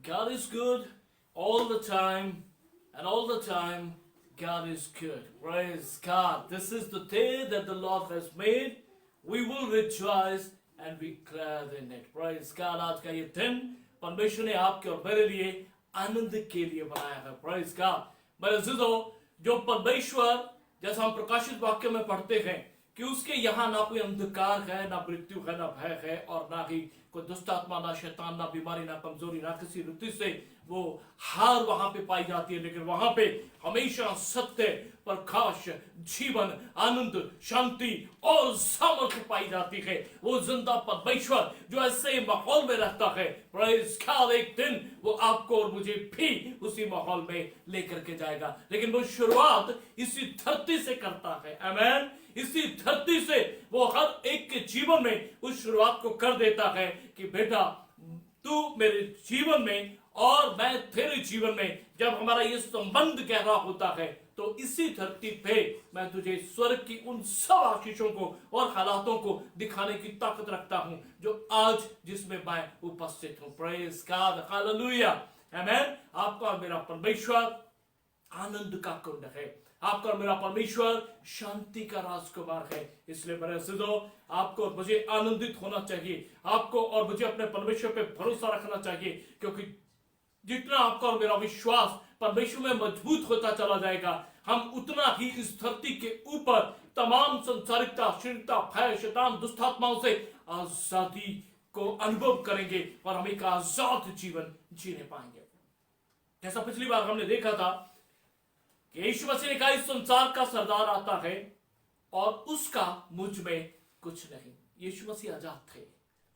God is good all the time, and all the time, God is good. Praise God. This is the day that the Lord has made. We will rejoice and be glad in it. Praise God. आज का ये दिन परमेश्वर ने आपके और मेरे लिए आनंद के लिए बनाया है. Praise God. मेरे अज़ीज़ों, जो परमेश्वर जैसा हम प्रकाशित वाक्य में पढ़ते हैं कि उसके यहाँ ना कोई अंधकार है, ना मृत्यु है, ना भय है, और ना ही कोई दुष्ट आत्मा, ना शैतान, ना बीमारी, ना कमजोरी, ना किसी ऋतु से वो हार वहां पे पाई जाती है. लेकिन वहां पे हमेशा सत्य, प्रकाश, जीवन, आनंद, शांति और सामर्थ्य पाई जाती है. वो जिंदा परमेश्वर जो ऐसे माहौल में रहता है, प्रेज़ गॉड, एक दिन वो आपको और मुझे भी उसी माहौल में लेकर के जाएगा. लेकिन वो शुरुआत इसी धरती से करता है. आमीन. इसी धरती से वो हर एक के जीवन में उस शुरुआत को कर देता है कि बेटा तू मेरे जीवन में और मैं तेरे जीवन में. जब हमारा ये संबंध गहरा होता है तो इसी धरती पे मैं तुझे स्वर्ग की उन सब आशीषों को और हालातों को दिखाने की ताकत रखता हूं जो आज जिसमें मैं उपस्थित हूं. प्रेज़ गॉड, हालेलुया, आमीन. आपका और मेरा परमेश्वर आनंद का कुंड है. आपका और मेरा परमेश्वर शांति का राजकुमार है. इसलिए मेरे अज़ीज़ों, आपको और मुझे आनंदित होना चाहिए. आपको और मुझे अपने परमेश्वर पे भरोसा रखना चाहिए, क्योंकि जितना आपका और मेरा विश्वास परमेश्वर में मजबूत होता चला जाएगा, हम उतना ही इस धरती के ऊपर तमाम संसारिकता, शरीरता, भय, शैतान, दुष्टात्माओं से आजादी को अनुभव करेंगे और हम एक आजाद जीवन जीने पाएंगे. जैसा पिछली बार हमने देखा था कि यीशु मसीह ने कहा, इस संसार का सरदार आता है और उसका मुझ में कुछ नहीं. यीशु मसीह आजाद थे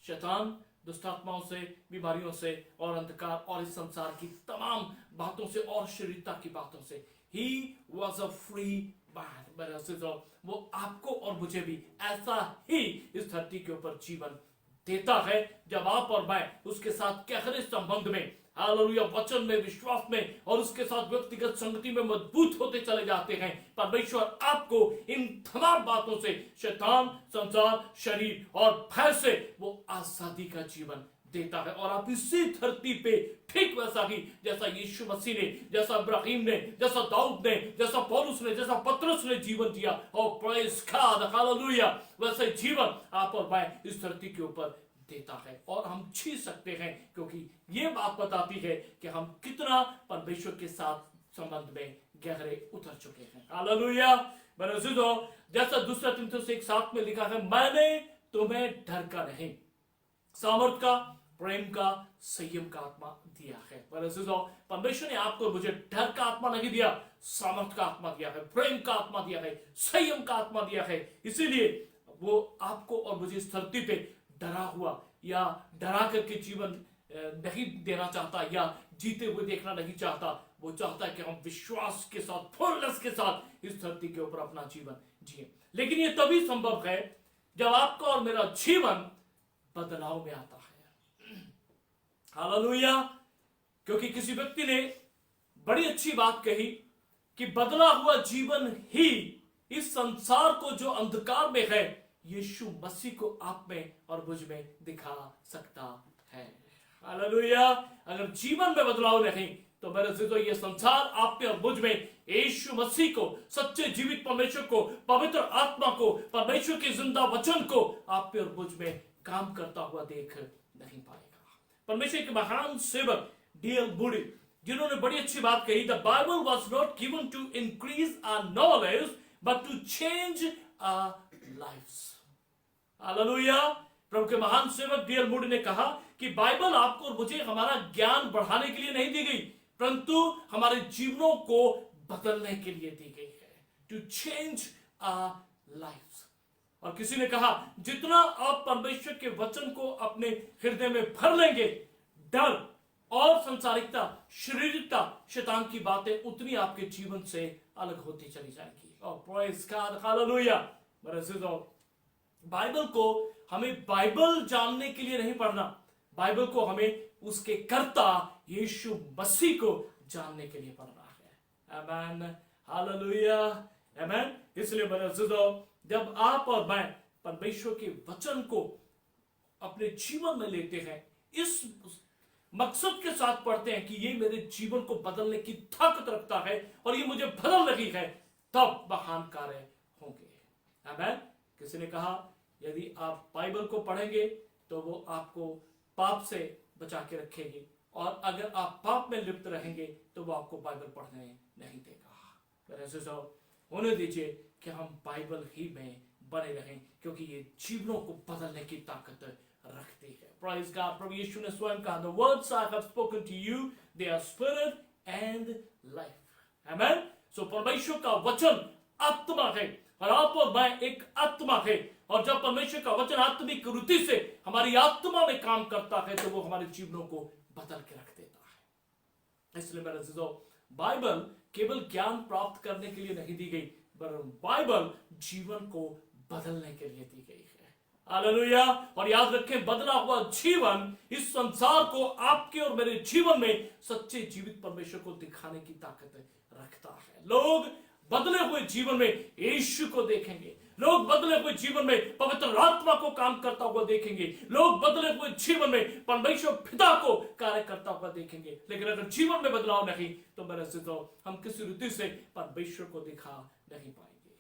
शैतान, दुष्टात्माओं से, बीमारियों से और अंधकार और इस संसार की तमाम बातों से और शरीरता की बातों से. He was a free man. मेरे अज़ीज़ों, वो आपको और मुझे भी ऐसा ही इस धरती के ऊपर जीवन देता है जब आप और मैं उसके साथ गहरे संबंध में, हालेलुया, वचन में, विश्वास में और उसके साथ व्यक्तिगत संगति में मजबूत होते चले जाते हैं. परमेश्वर आपको इन तमाम बातों से, शैतान, संसार, शरीर और भय से वो आजादी का जीवन देता है. और आप इसी धरती पे ठीक वैसा ही जैसा यीशु मसीह ने, जैसा इब्राहिम ने, जैसा दाऊद ने, जैसा पौलुस ने, जैसा पतरस ने जीवन दिया, और प्रेज़ गॉड, हालेलुया, वैसे जीवन आप और मैं इस धरती के ऊपर देता है. और हम जी सकते हैं, क्योंकि ये बात बताती है कि हम कितना परमेश्वर के साथ संबंध में गहरे उतर चुके हैं. हालेलुया. मेरे अज़ीज़ों, जैसा दूसरा तीमुथियुस 1:7 में लिखा है, मैंने तुम्हें डर का नहीं, सामर्थ का, प्रेम का, संयम का आत्मा दिया है. मेरे अज़ीज़ों, परमेश्वर ने आपको मुझे डर का आत्मा नहीं दिया, सामर्थ का आत्मा दिया है, प्रेम का आत्मा दिया है, संयम का आत्मा दिया है. इसीलिए वो आपको और मुझे इस धरती पे डरा हुआ या डरा करके जीवन नहीं देना चाहता या जीते हुए देखना नहीं चाहता. वो चाहता है कि हम विश्वास के साथ, फुलनेस के साथ इस धरती के ऊपर अपना जीवन जिए. लेकिन ये तभी संभव है जब आपका और मेरा जीवन बदलाव में आता है. हालेलुया. क्योंकि किसी व्यक्ति ने बड़ी अच्छी बात कही कि बदला हुआ जीवन ही इस संसार को जो अंधकार में है, यीशु मसीह को आप में और मुझ में दिखा सकता है. हालेलुया. अगर जीवन में बदलाव नहीं तो मेरे अज़ीज़ों, ये संसार आप में और मुझ में यीशु मसीह को, सच्चे जीवित परमेश्वर को, पवित्र आत्मा को, परमेश्वर के जिंदा वचन को आप में और मुझ में काम करता हुआ देख नहीं पाएगा. परमेश्वर के महान सेवक D.L. मूडी, जिन्होंने बड़ी अच्छी बात कही, the Bible was not given to increase our knowledge but to change our lives. Hallelujah. प्रभु के महान सेवक D.L. मूडी ने कहा कि बाइबल आपको और मुझे हमारा ज्ञान बढ़ाने के लिए नहीं दी गई, परंतु हमारे जीवनों को बदलने के लिए दी गई है. To change our lives. और किसी ने कहा, जितना आप परमेश्वर के वचन को अपने हृदय में भर लेंगे, डर और संसारिकता, शारीरिकता, शैतान की बातें उतनी आपके जीवन से अलग होती चली जाएगी. और प्रेज़ गॉड, हालेलुया. मेरे अज़ीज़ों, बाइबल को हमें बाइबल जानने के लिए नहीं पढ़ना, बाइबल को हमें उसके कर्ता यीशु मसीह को जानने के लिए पढ़ना है. आमीन. हालेलुया. आमीन. इसलिए मेरे अज़ीज़ों, जब आप और मैं परमेश्वर के वचन को अपने जीवन में लेते हैं, इस मकसद के साथ पढ़ते हैं कि ये मेरे जीवन को बदलने की ताकत रखता है और ये मुझे बदल रही है, तब महान कार्य होंगे। आमीन। किसी ने कहा यदि आप बाइबल को पढ़ेंगे तो वो आपको पाप से बचा के रखेगी, और अगर आप पाप में लिप्त रहेंगे तो वो आपको बाइबल पढ़ने नहीं देगा। ऐसे होने दीजिए कि हम बाइबल ही में बने रहें, क्योंकि ये जीवनों को बदलने की ताकत रखती है। Praise God। प्रभु यीशु ने स्वयं कहा, The words I have spoken to you, they are spirit and life। Amen। So परमेश्वर का वचन आत्मा है और आप और मैं एक आत्मा है, और जब परमेश्वर का वचन आत्मिक रीति से हमारी आत्मा में काम करता है तो वो हमारे जीवनों को बदल के रख देता है। इसलिए मेरे अजीजों, बाइबल केवल ज्ञान प्राप्त करने के लिए नहीं दी गई, पर बाइबल जीवन को बदलने के लिए दी गई है। हालेलुया। और याद रखें, बदला हुआ जीवन इस संसार को आपके और मेरे जीवन में सच्चे जीवित परमेश्वर को दिखाने की ताकत रखता है। लोग बदले हुए जीवन में यीशु को देखेंगे, लोग बदले हुए जीवन में पवित्र आत्मा को काम करता हुआ देखेंगे, लोग बदले हुए जीवन में परमेश्वर पिता को कार्य करता हुआ देखेंगे। लेकिन अगर जीवन में बदलाव नहीं तो मेरे से तो हम किसी रीति से परमेश्वर को दिखा नहीं पाएंगे।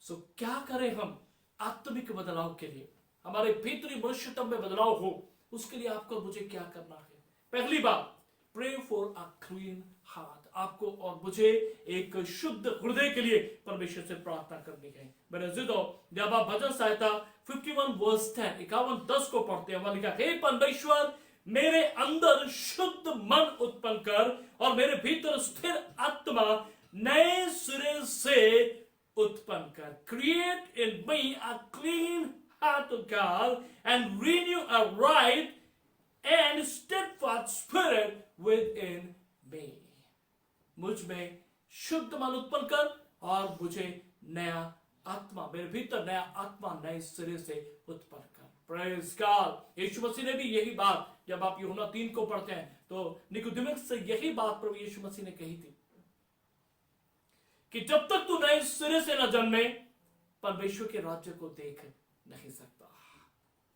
सो क्या करें हम आत्मिक बदलाव के लिए, हमारे भीतरी मनुष्यत्व में बदलाव हो, उसके लिए आपको मुझे क्या करना है? पहली बात, pray for a clean heart. आपको और मुझे एक शुद्ध हृदय के लिए परमेश्वर से प्रार्थना करनी है। मेरे अजीजों, जब आप भजन संहिता 51 वर्स 10 51:10 को पढ़ते हैं, वहां लिखा, हे परमेश्वर, मेरे अंदर शुद्ध मन उत्पन्न कर और मेरे भीतर स्थिर आत्मा नए सिरे से उत्पन्न कर। Create in me a clean heart, God, and renew a right and steadfast spirit within me। मुझ में शुद्ध मन उत्पन्न कर और मुझे नया आत्मा, मेरे भीतर नया आत्मा नए सिरे से उत्पन्न कर। Praise God. यीशु मसीह ने भी यही बात, जब आप यूहन्ना 3 को पढ़ते हैं तो निकोदेमुस से यही बात प्रभु यीशु मसीह ने कही थी कि जब तक तू नए सिरे से न जन्मे परमेश्वर के राज्य को देख नहीं सकता।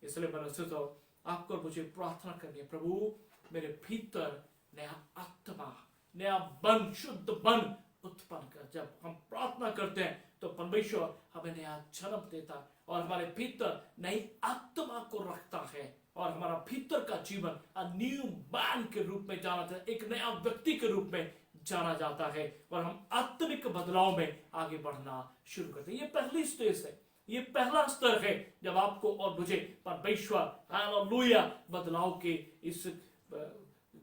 इसलिए मैंने तो आपको मुझे प्रार्थना करनी है, प्रभु मेरे भीतर नया आत्मा, नया मन, शुद्ध मन उत्पन्न कर। जब हम प्रार्थना करते हैं तो परमेश्वर हमें नया जन्म देता और हमारे भीतर नई आत्मा को रखता है, और हमारा भीतर का जीवन न्यू मैन के रूप में जाना जाता है, एक नया व्यक्ति के रूप में जाना जाता है, और हम आत्मिक बदलाव में आगे बढ़ना शुरू करते हैं। ये पहली स्टेज है, ये पहला स्तर है जब आपको और मुझे परमेश्वर हालेलुया बदलाव के इस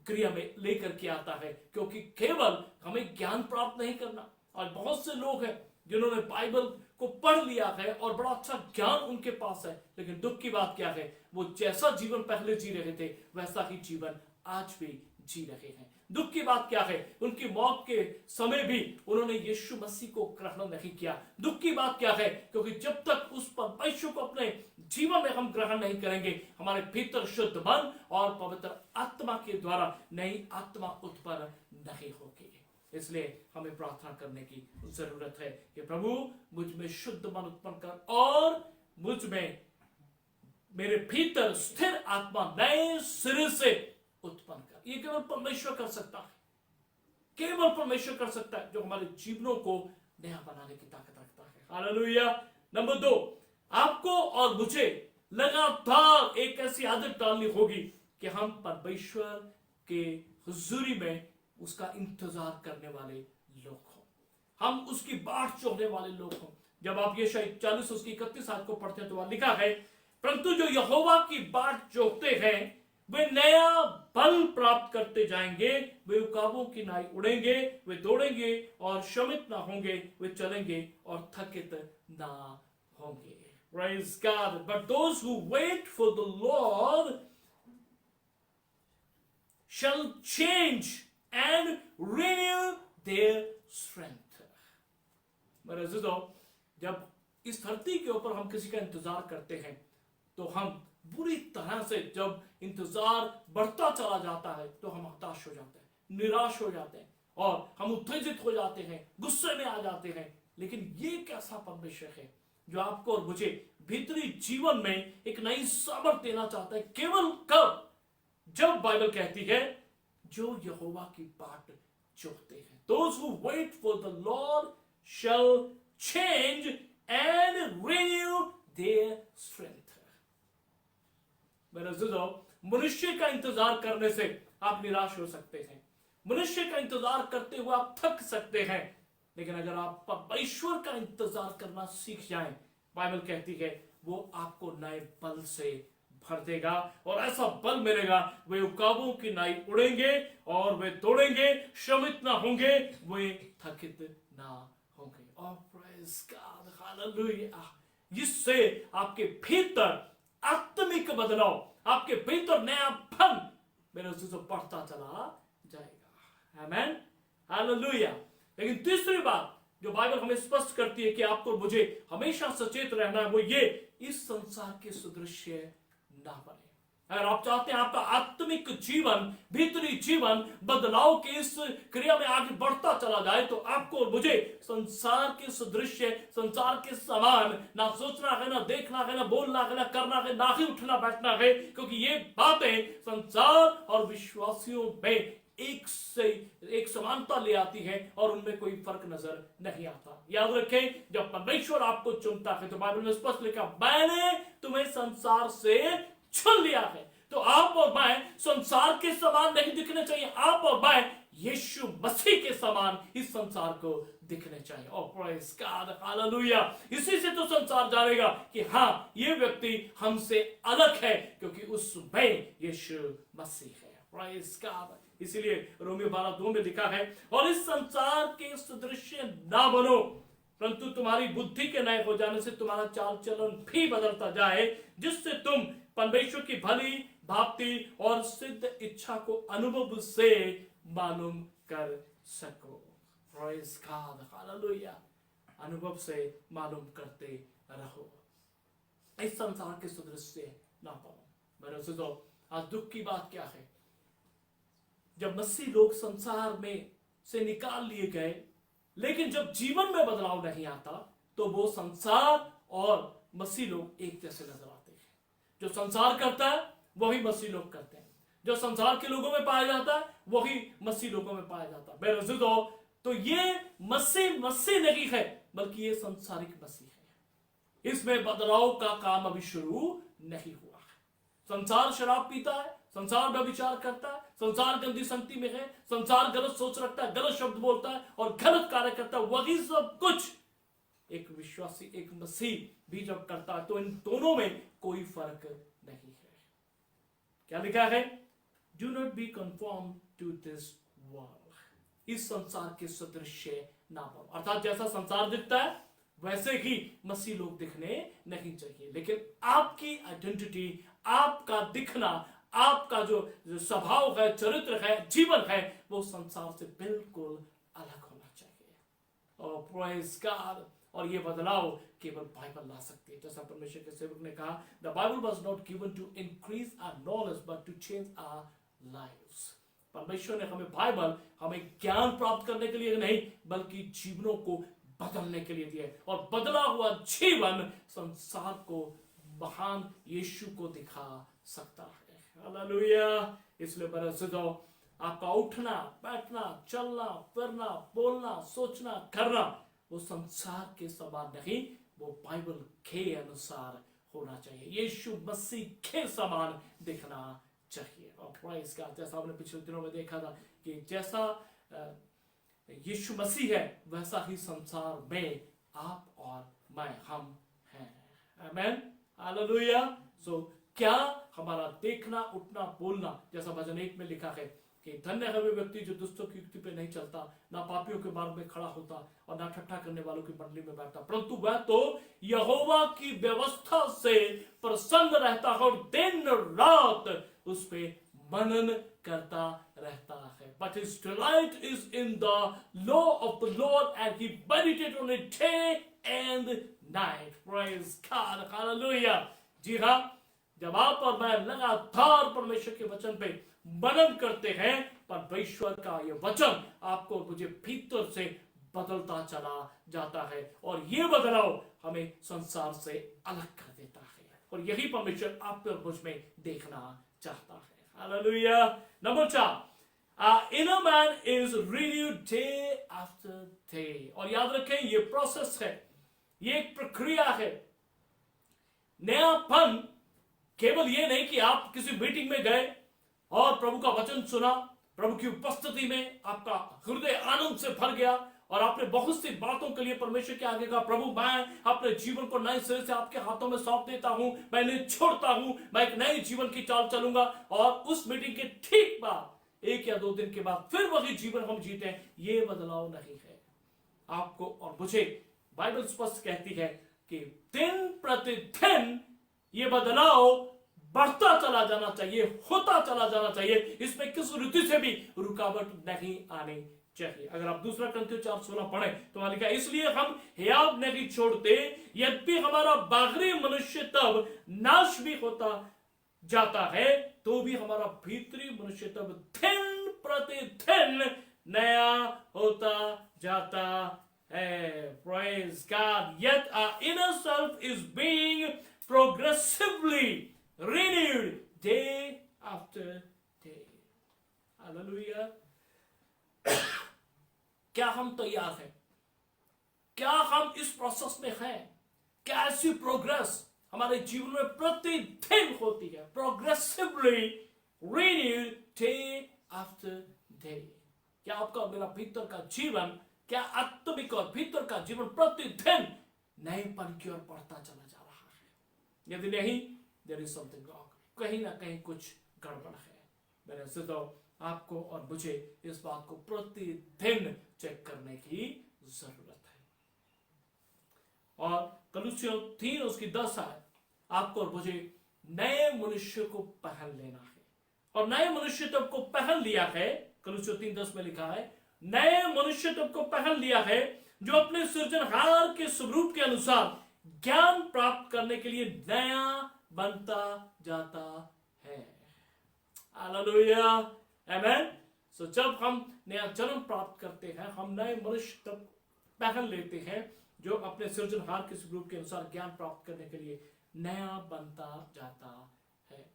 क्रिया में लेकर के आता है। क्योंकि केवल हमें ज्ञान प्राप्त नहीं करना, और बहुत से लोग हैं जिन्होंने बाइबल को पढ़ लिया है और बड़ा अच्छा ज्ञान उनके पास है, लेकिन दुख की बात क्या है, वो जैसा जीवन पहले जी रहे थे वैसा ही जीवन आज भी जी रहे हैं। दुख की बात क्या है, उनकी मौत के समय भी उन्होंने यीशु मसीह को ग्रहण नहीं किया। दुख की बात क्या है, क्योंकि जब तक उस परमेश्वर को अपने जीवन में हम ग्रहण नहीं करेंगे, हमारे भीतर शुद्ध मन और पवित्र आत्मा के द्वारा नई आत्मा उत्पन्न नहीं होगी। इसलिए हमें प्रार्थना करने की जरूरत है कि प्रभु मुझ में शुद्ध मन उत्पन्न कर और मुझ में मेरे भीतर स्थिर आत्मा नए सिरे से उत्पन्न कर। ये केवल परमेश्वर कर सकता है, केवल परमेश्वर कर सकता है, जो हमारे जीवनों को नया बनाने की ताकत रखता है। हालेलुया। नंबर 2, आपको और मुझे लगातार एक ऐसी आदत डालनी होगी कि हम परमेश्वर के हुजूरी में उसका इंतजार करने वाले लोग हों, हम उसकी बाट जोहने वाले लोग हों। जब आप ये शायद 40 उसकी 31 आयत को पढ़ते हैं तो वहां लिखा है, परंतु जो यहोवा की बाट जोहते हैं वे नया बल प्राप्त करते जाएंगे, वे उकाबों की नाई उड़ेंगे, वे दौड़ेंगे और श्रमित ना होंगे, वे चलेंगे और थकित ना होंगे। Praise God. But those who wait for the Lord shall change and renew their strength. मेरे अज़ीज़ों, जब इस धरती के ऊपर हम किसी का इंतजार करते हैं तो हम बुरी तरह से, जब इंतजार बढ़ता चला जाता है तो हम हताश हो जाते हैं, निराश हो जाते हैं और हम उत्तेजित हो जाते हैं, गुस्से में आ जाते हैं। लेकिन ये कैसा परमेश्वर है जो आपको और मुझे भीतरी जीवन में एक नई सामर्थ देना चाहता है। केवल कब? जब बाइबल कहती है जो यहोवा की बाट जोहते हैं, those who wait for the Lord shall change and renew their strength. मेरे अज़ीज़ों, मनुष्य का इंतजार करने से आप निराश हो सकते हैं, मनुष्य का इंतजार करते हुए आप थक सकते हैं, लेकिन अगर आप परमेश्वर का इंतजार करना सीख जाएं, बाइबल कहती है वो आपको नए बल से भर देगा और ऐसा बल मिलेगा वे उकाबों की नाई उड़ेंगे और वे दौड़ेंगे, श्रमित ना होंगे, वे थकित ना होंगे। Oh, praise God, hallelujah। जिससे आपके भीतर आत्मिक बदलाव, आपके भीतर नयापन मेरे उससे बढ़ता चला जाएगा। आमेन, हालेलुया। लेकिन तीसरी बात जो बाइबल हमें स्पष्ट करती है कि आपको मुझे हमेशा सचेत रहना है, वो ये इस संसार के सदृश्य ना बने। अगर आप चाहते हैं आपका आत्मिक जीवन, भीतरी जीवन बदलाव की इस क्रिया में आगे बढ़ता चला जाए, तो आपको और मुझे संसार के सदृश्य, संसार के समान ना सोचना है, ना देखना है, ना बोलना है, ना करना है, ना ही उठना बैठना है, क्योंकि ये बातें संसार और विश्वासियों में एक समानता ले आती है और उनमें कोई फर्क नजर नहीं आता। याद रखें, जब परमेश्वर आपको चुनता है तो बाइबल में स्पष्ट लिखा, मैंने तुम्हें संसार से चुन लिया है। तो आप और मैं संसार के समान नहीं दिखने चाहिए, आप और मैं यीशु मसीह के समान इस संसार को दिखने चाहिए। ओह प्रेज़ गॉड, हालेलुया। इसी से तो संसार जानेगा कि हाँ, ये व्यक्ति हमसे अलग है, क्योंकि उसमें यीशु मसीह है। Praise God. इसीलिए रोमियो 12:2 में लिखा है, और इस संसार के सदृश्य ना बनो, परंतु तुम्हारी बुद्धि के नए हो जाने से तुम्हारा चाल चलन भी बदलता जाए, जिससे तुम परमेश्वर की भली भांति और सिद्ध इच्छा को अनुभव से मालूम कर सको। Praise God, hallelujah. अनुभव से मालूम करते रहो, इस संसार के सदृश्य ना बनो। मेरे दोस्तों, आज दुख की बात क्या है, जब मसीह लोग संसार में से निकाल लिए गए, लेकिन जब जीवन में बदलाव नहीं आता, तो वो संसार और मसीह लोग एक जैसे नजर आते हैं। जो संसार करता है वही मसीह लोग करते हैं, जो संसार के लोगों में पाया जाता है वही मसीह लोगों में पाया जाता है। मेरे अज़ीज़ों, तो ये मसीह नहीं है, बल्कि ये संसारिक मसीह है। इसमें बदलाव का काम अभी शुरू नहीं हुआ है। संसार शराब पीता है, संसार व्यभिचार करता है, संसार गंदी संगति में है, संसार गलत सोच रखता है, गलत शब्द बोलता है और गलत कार्य करता है। वही सब कुछ एक विश्वासी, एक मसीह भी जब करता है, तो इन दोनों में कोई फर्क नहीं है। क्या लिखा है? Do not be conform to this world. इस संसार के सदृश्य ना बनो, अर्थात जैसा संसार दिखता है वैसे ही मसीह लोग दिखने नहीं चाहिए। लेकिन आपकी आइडेंटिटी, आपका दिखना, आपका जो स्वभाव है, चरित्र है, जीवन है, वो संसार से बिल्कुल अलग होना चाहिए। और प्रेज़ गॉड, और ये बदलाव केवल बाइबल ला सकती है। जैसा परमेश्वर के सेवक ने कहा, the Bible was not given to increase our knowledge but to change our lives. परमेश्वर ने हमें बाइबल, हमें ज्ञान प्राप्त करने के लिए नहीं, बल्कि जीवनों को बदलने के लिए दिया है। और बदला हुआ जीवन संसार को महान यीशु को दिखा सकता है। हालेलुया। इसलिए मेरे अज़ीज़ों, आपका उठना, बैठना, चलना, फिरना, बोलना, सोचना, करना वो संसार के समान नहीं, वो बाइबल के अनुसार होना चाहिए, यीशु मसीह के समान दिखना चाहिए। और प्रेज़ गॉड, जैसा आपने पिछले दिनों में देखा था कि जैसा यीशु मसीह है वैसा ही संसार में आप और मैं, हम हैं। आमेन, हालेलुया। सो क्या हमारा देखना, उठना, बोलना, जैसा भजन 1 में लिखा है कि धन्य है वे व्यक्ति जो दुष्टों की युक्ति पे नहीं चलता, ना पापियों के मार्ग में खड़ा होता और ना ठट्ठा करने वालों की मंडली में बैठता, परंतु वह तो यहोवा की व्यवस्था से प्रसन्न रहता है और दिन रात उस पे मनन करता रहता है। But his delight is in the law of the Lord and he meditates on it day and night. Praise God, hallelujah। जी हाँ, जब आप और मैं लगातार परमेश्वर के वचन पे मनन करते हैं, परमेश्वर का ये वचन आपको मुझे भीतर से बदलता चला जाता है और ये बदलाव हमें संसार से अलग कर देता है। और यही परमेश्वर आप और मुझ में देखना चाहता है। Hallelujah. Number 4, inner man is renewed day after day। और याद रखें ये प्रोसेस है, ये एक प्रक्रिया है। नयापन केवल ये नहीं कि आप किसी मीटिंग में गए और प्रभु का वचन सुना, प्रभु की उपस्थिति में आपका हृदय आनंद से भर गया और आपने बहुत सी बातों के लिए परमेश्वर के आगे कहा, प्रभु मैं अपने जीवन को नए सिरे से आपके हाथों में सौंप देता हूं, मैं इन्हें छोड़ता हूं, मैं एक नए जीवन की चाल चलूंगा। और उस मीटिंग के ठीक बाद 1 या 2 दिन के बाद फिर वही जीवन हम जीते हैं। ये बदलाव नहीं है। आपको और मुझे बाइबल स्पष्ट कहती है कि दिन प्रतिदिन ये बदलाव बढ़ता चला जाना चाहिए, होता चला जाना चाहिए। इसमें किस रीति से भी रुकावट नहीं आनी चाहिए। अगर आप 2 कुरिन्थियों 4:16 पढ़े तो वहां लिखा है, इसलिए हम हियाव नहीं छोड़ते, यद्यपि हमारा बाहरी मनुष्य तब नाश भी होता जाता है, तो भी हमारा भीतरी मनुष्य तब दिन प्रतिदिन नया होता जाता है। Praise God. Yet our inner self is being progressively renewed day after day. Hallelujah. क्या हम तैयार हैं? क्या हम इस प्रोसेस में हैं? क्या ऐसी प्रोग्रेस हमारे जीवन में प्रतिदिन होती है? Progressively renewed day after day. क्या आपका मेरा भीतर का जीवन, क्या आत्मिक और भीतर का जीवन प्रतिदिन नएपन की ओर बढ़ता चला जा रहा है? यदि नहीं, देयर इज समथिंग रॉन्ग, कहीं ना कहीं कुछ गड़बड़ है। मेरे से तो आपको और मुझे इस बात को प्रतिदिन चेक करने की जरूरत है। और कलुसियों 3:10 है, आपको और मुझे नए मनुष्य को पहन लेना है। और नए मनुष्यत्व को पहन लिया है, कलुसियों 3:10 में लिखा है, नए मनुष्यत्व को पहन लिया है जो अपने सृजनहार के स्वरूप के अनुसार ज्ञान प्राप्त करने के लिए नया बनता जाता है। हालेलुया, आमेन। सो जब हम नया जन्म प्राप्त करते हैं, हम नए मनुष्यत्व पहन लेते हैं जो अपने सृजनहार के स्वरूप के अनुसार ज्ञान प्राप्त करने के लिए नया बनता जाता है।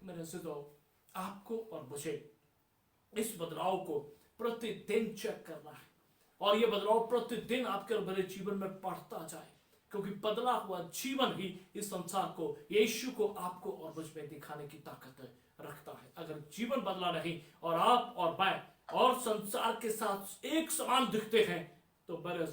मेरे से तो आपको और मुझे इस बदलाव को प्रतिदिन चेक करना है और यह बदलाव प्रतिदिन आपके और मेरे जीवन में बढ़ता जाए, क्योंकि बदला हुआ जीवन ही इस संसार को, यीशु को आपको और मुझ में दिखाने की ताकत रखता है। अगर जीवन बदला नहीं और आप और मैं और संसार के साथ एक समान दिखते हैं तो बड़े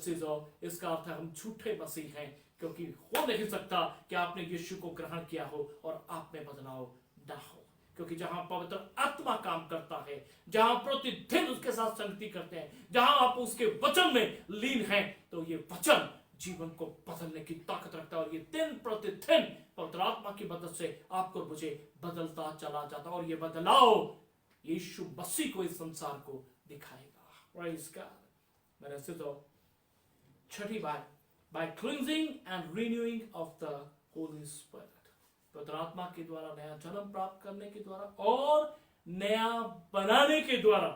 इसका अर्थ है हम झूठे मसीह हैं, क्योंकि हो नहीं सकता कि आपने यीशु को ग्रहण किया हो और आप में बदलाव ना हो। क्योंकि जहां पवित्र आत्मा काम करता है, जहां प्रतिदिन उसके साथ संगति करते हैं, जहां आप उसके वचन में लीन हैं, तो ये वचन जीवन को बदलने की ताकत रखता है। और ये दिन प्रतिदिन पवित्र आत्मा की मदद से आपको और मुझे बदलता चला जाता है। और ये बदलाव यीशु मसीह को इस संसार को दिखाएगा। Praise God. मेरे से तो छठी बात, by cleansing and renewing of the Holy Spirit, पवित्र आत्मा के द्वारा नया जन्म प्राप्त करने के द्वारा और नया बनाने के द्वारा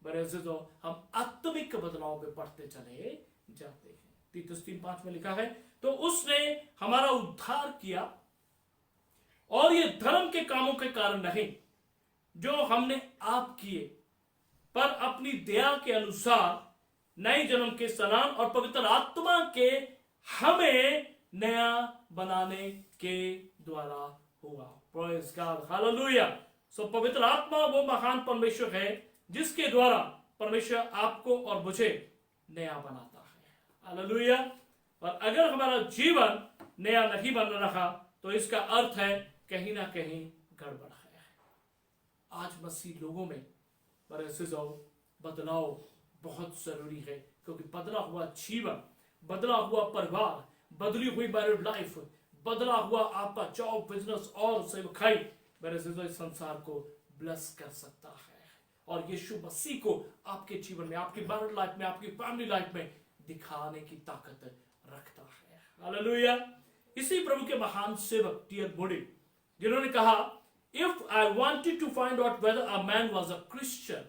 मेरे से तो हम आत्मिक बदलाव में बढ़ते चले जाते हैं। तीतुस 3:5 में लिखा है, तो उसने हमारा उद्धार किया और ये धर्म के कामों के कारण नहीं जो हमने आप किए, पर अपनी दया के अनुसार नए जन्म के स्नान और पवित्र आत्मा के हमें नया बनाने के द्वारा हुआ। Praise God, hallelujah. सो पवित्र आत्मा वो महान परमेश्वर है जिसके द्वारा परमेश्वर आपको और मुझे नया बनाता है। हालेलुया। और अगर हमारा जीवन नया नहीं बन रहा तो इसका अर्थ है कहीं ना कहीं गड़बड़ है। आज मसीह लोगों में बदलाव बहुत जरूरी है, क्योंकि बदला हुआ जीवन, बदला हुआ परिवार, बदली हुई मैरिड लाइफ, बदला हुआ आपका जॉब, बिजनेस और सेवकाई मेरे से इस संसार को ब्लेस कर सकता है और यीशु मसीह को आपके जीवन में, आपकी मैरिड लाइफ में, आपकी फैमिली लाइफ में दिखाने की ताकत रखता है। हालेलुया। इसी प्रभु के महान सेवक टी.एल. मूडी, जिन्होंने कहा, if I wanted to find out whether a man was a Christian,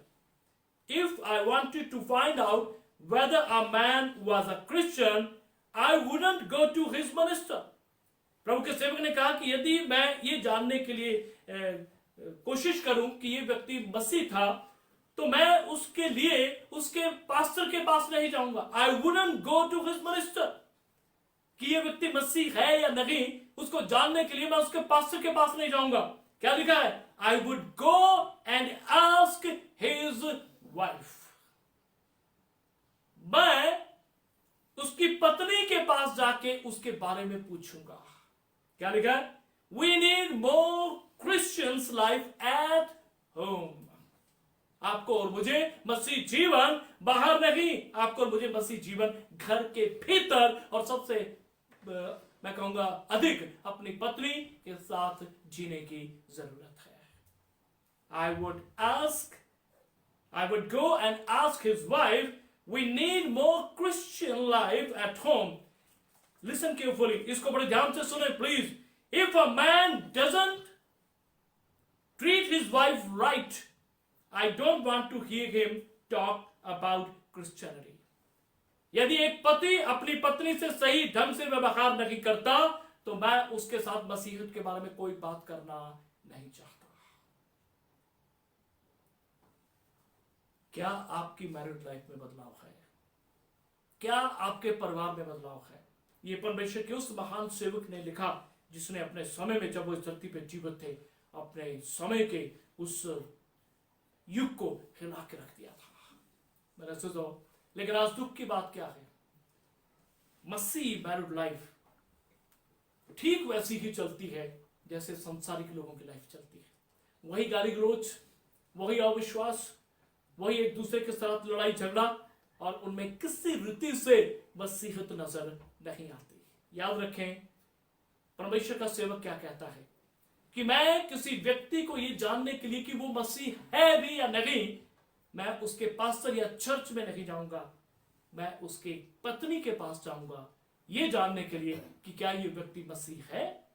if I wanted to find out whether a man was a Christian, I wouldn't go to his minister. प्रभु के सेवक ने कहा कि यदि मैं ये जानने के लिए कोशिश करूं कि ये व्यक्ति मसीह था, तो मैं उसके लिए उसके पास्टर के पास नहीं जाऊंगा। I wouldn't go to his minister, कि ये व्यक्ति मसीह है या नहीं उसको जानने के लिए मैं उसके पास्टर के पास नहीं जाऊंगा। क्या लिखा है? I would go and ask his wife, मैं उसकी पत्नी के पास जाके उसके बारे में पूछूंगा। क्या लिखा है? We need more Christians life at home. आपको और मुझे मसीह जीवन बाहर नहीं, आपको और मुझे मसीह जीवन घर के भीतर, और सबसे मैं कहूंगा अधिक अपनी पत्नी के साथ जीने की जरूरत है। I would go and ask his wife, we need more Christian life at home. Listen carefully, इसको बड़े ध्यान से सुने please. If a man doesn't treat his wife right, I don't want to hear him talk about Christianity. यदि एक पति अपनी पत्नी से सही ढंग से व्यवहार नहीं करता, तो मैं उसके साथ मसीहत के बारे में कोई बात करना नहीं चाहता। क्या आपकी मैरिड लाइफ में बदलाव है? क्या आपके परिवार में बदलाव है? ये परमेश्वर के उस महान सेवक ने लिखा, जिसने अपने समय में, जब वो इस धरती पर जीवित थे, अपने समय के उस युग को हिला के रख दिया था। मेरा सोचो, लेकिन आज दुख की बात क्या है? मसीह मैरिड लाइफ ठीक वैसी ही चलती है जैसे संसारिक लोगों की लाइफ चलती है। वही गाली गलौज, वही अविश्वास, वही एक दूसरे के साथ लड़ाई झगड़ा, और उनमें किसी रीति से मसीहत नजर नहीं आती। याद रखें, परमेश्वर का सेवक क्या कहता है कि मैं किसी व्यक्ति को यह जानने के लिए कि वो मसीह है भी या नहीं, मैं उसके पास्टर या चर्च में नहीं जाऊंगा, मैं उसके पत्नी के पास जाऊंगा ये जानने के लिए कि क्या ये व्यक्ति मसीह है।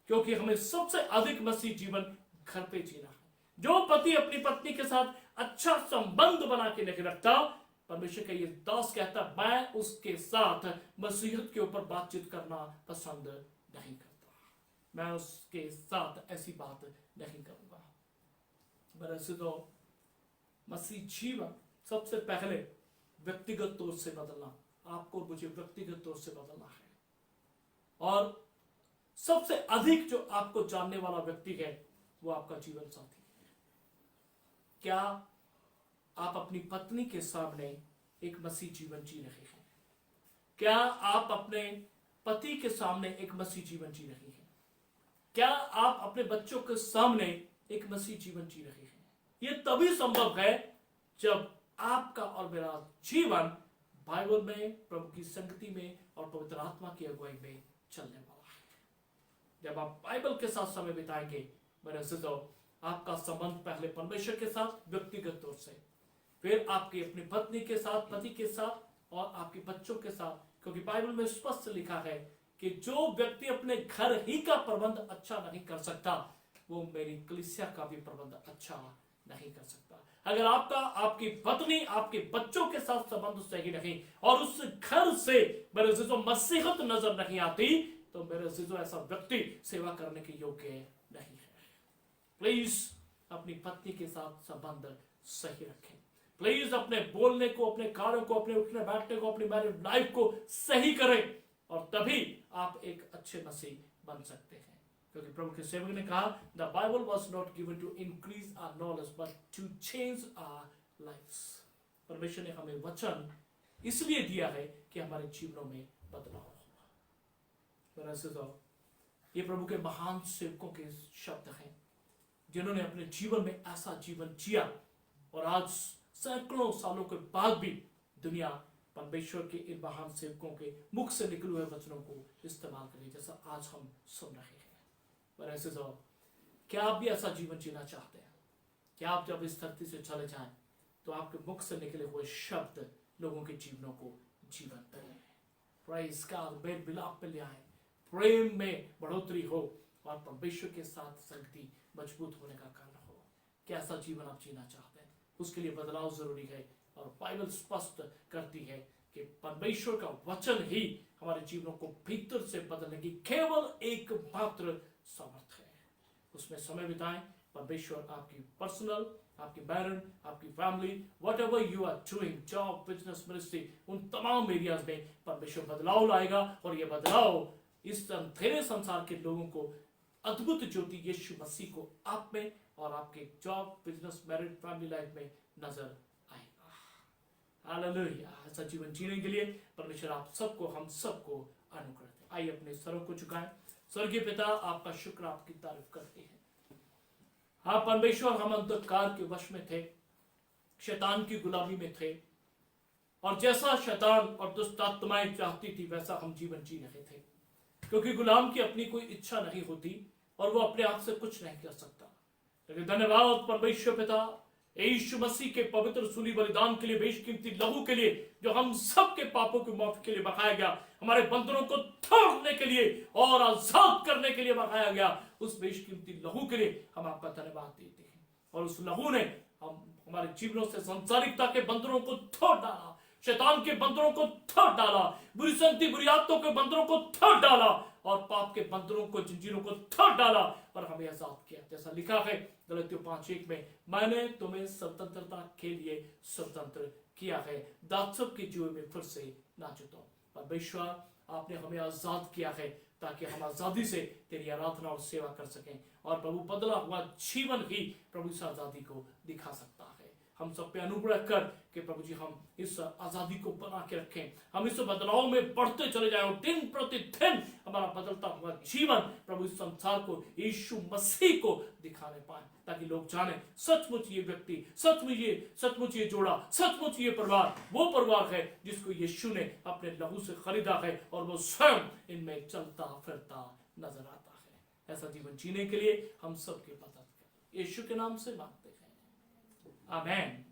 क्योंकि हमें सबसे अधिक मसीह जीवन घर पे जीना है। जो पति अपनी पत्नी के साथ अच्छा संबंध बना के नहीं रखता, परमेश्वर का ये दास कहता, मैं उसके साथ मसीहत के ऊपर बातचीत करना पसंद नहीं करता, मैं उसके साथ ऐसी बात नहीं करूंगा। वैसे तो मसीह जीवन सबसे पहले व्यक्तिगत तौर से बदलना, आपको मुझे व्यक्तिगत तौर से बदलना है। और सबसे अधिक जो आपको जानने वाला व्यक्ति है वो आपका जीवन साथी है। क्या आप अपनी पत्नी के सामने एक मसीह जीवन जी रहे हैं? क्या आप अपने पति के सामने एक मसीह जीवन जी रहे हैं? क्या आप अपने बच्चों के सामने एक मसीह जीवन जी रहे हैं? यह तभी संभव है जब आपका और मेरा जीवन बाइबल में, प्रभु की संगति में और पवित्र आत्मा की अगुवाई में चलने वाला है। जब आप बाइबल के साथ समय बिताएंगे, मेरे से तो आपका संबंध पहले परमेश्वर के साथ व्यक्तिगत तौर से, फिर आपकी अपनी पत्नी के साथ, पति के साथ और आपके बच्चों के साथ। क्योंकि बाइबल में स्पष्ट लिखा है कि जो व्यक्ति अपने घर ही का प्रबंध अच्छा नहीं कर सकता, वो मेरी कलीसिया का भी प्रबंध अच्छा नहीं कर सकता। अगर आपका, आपकी पत्नी, आपके बच्चों के साथ संबंध सही नहीं और उस घर से मेरे अजीजों मसीहत नजर नहीं आती, तो मेरे अजीजों ऐसा व्यक्ति सेवा करने के योग्य नहीं है। प्लीज अपनी पत्नी के साथ संबंध सही रखें। प्लीज अपने बोलने को, अपने कार्यों को, अपने उठने बैठने को, अपनी मैरिड लाइफ को सही करें, और तभी आप एक अच्छे मसीह बन सकते हैं। क्योंकि प्रभु के सेवक ने कहा, the Bible was not given to increase our knowledge but to change our lifes. परमेश्वर ने हमें वचन इसलिए दिया है कि हमारे जीवनों में बदलाव हो। वैसे तो ये प्रभु के महान सेवकों के शब्द हैं, जिन्होंने अपने जीवन में ऐसा जीवन जिया, और आज सैकड़ों सालों के बाद भी दुनिया परमेश्वर के इन महान सेवकों के मुख से निकले हुए वचनों को इस्तेमाल करें, जैसा आज हम सुन रहे हैं। पर ऐसे तो क्या आप भी ऐसा जीवन जीना चाहते हैं? क्या आप जब इस धरती से चले जाएं तो आपके मुख से निकले हुए शब्द लोगों के जीवनों को जीवन करें? प्रेज़ गॉड, बेद विलाप पे ले आए, प्रेम में बढ़ोतरी हो और परमेश्वर के साथ संगति मजबूत होने का कारण हो। कैसा जीवन आप जीना चाहते हैं? उसके लिए बदलाव जरूरी है, और बाइबल स्पष्ट करती है कि परमेश्वर का वचन ही हमारे जीवनों को भीतर से बदलने की केवल एक मात्र सामर्थ है। उसमें समय बिताएं। परमेश्वर आपकी पर्सनल, आपकी मैरिज, आपकी family, whatever you are doing, job, business, ministry, उन तमाम एरियाज में परमेश्वर बदलाव लाएगा। और ये बदलाव इस अंधेरे संसार के लोगों को अद्भुत ज्योति यीशु मसीह को आप में और आपके job, business, marriage, family life में नजर आएगा। हालेलुया। ऐसा जीवन जीने के लिए परमेश्वर आप सबको, हम सबको अनुग्रह दे। आइए अपने सरों को झुकाएं। स्वर्गीय पिता, आपका शुक्र, आपकी तारीफ करते हैं। हाँ परमेश्वर, हम अंधकार के वश में थे, शैतान की गुलामी में थे, और जैसा शैतान और दुष्ट आत्माएं चाहती थी वैसा हम जीवन जी रहे थे, क्योंकि गुलाम की अपनी कोई इच्छा नहीं होती और वो अपने आप से कुछ नहीं कर सकता। लेकिन धन्यवाद परमेश्वर पिता, यीशु मसीह के पवित्र सूली बलिदान के लिए, बेशकीमती लहू के लिए, जो हम सब के पापों की माफी के लिए बहाया गया, हमारे बंधनों को तोड़ने के लिए और आजाद करने के लिए बहाया गया, उस बेशकीमती लहू के लिए हम आपका धन्यवाद देते हैं। और उस लहू ने हमारे जीवनों से सांसारिकता के बंधनों को तोड़ डाला, शैतान के बंधनों को तोड़ डाला, बुरी संगति, बुरी आदतों के बंधनों को तोड़ डाला और पाप के बंधनों को, जंजीरों को तोड़ डाला और हमें आजाद किया। जैसा लिखा है गलतियों 5:1 में, मैंने तुम्हें स्वतंत्रता के लिए स्वतंत्र किया है, दासत्व के जुए में फिर से ना जुटो। परमेश्वर, आपने हमें आजाद किया है ताकि हम आजादी से तेरी आराधना और सेवा कर सकें। और प्रभु, बदला हुआ जीवन ही प्रभु इस आजादी को दिखा सकता है। हम सब पे अनुग्रह कर कि प्रभु जी हम इस आजादी को बना के रखें, हम इस बदलाव में बढ़ते चले जाएं और दिन प्रतिदिन हमारा बदलता हुआ जीवन प्रभु इस संसार को, यीशु मसीह को दिखाने पाए, ताकि लोग जाने सचमुच ये व्यक्ति, सचमुच ये जोड़ा, सचमुच ये परिवार वो परिवार है जिसको यीशु ने अपने लहू से खरीदा है और वो स्वयं इनमें चलता फिरता नजर आता है। ऐसा जीवन जीने के लिए हम सबके मदद करें, यीशु के नाम से मांगते हैं, आमीन।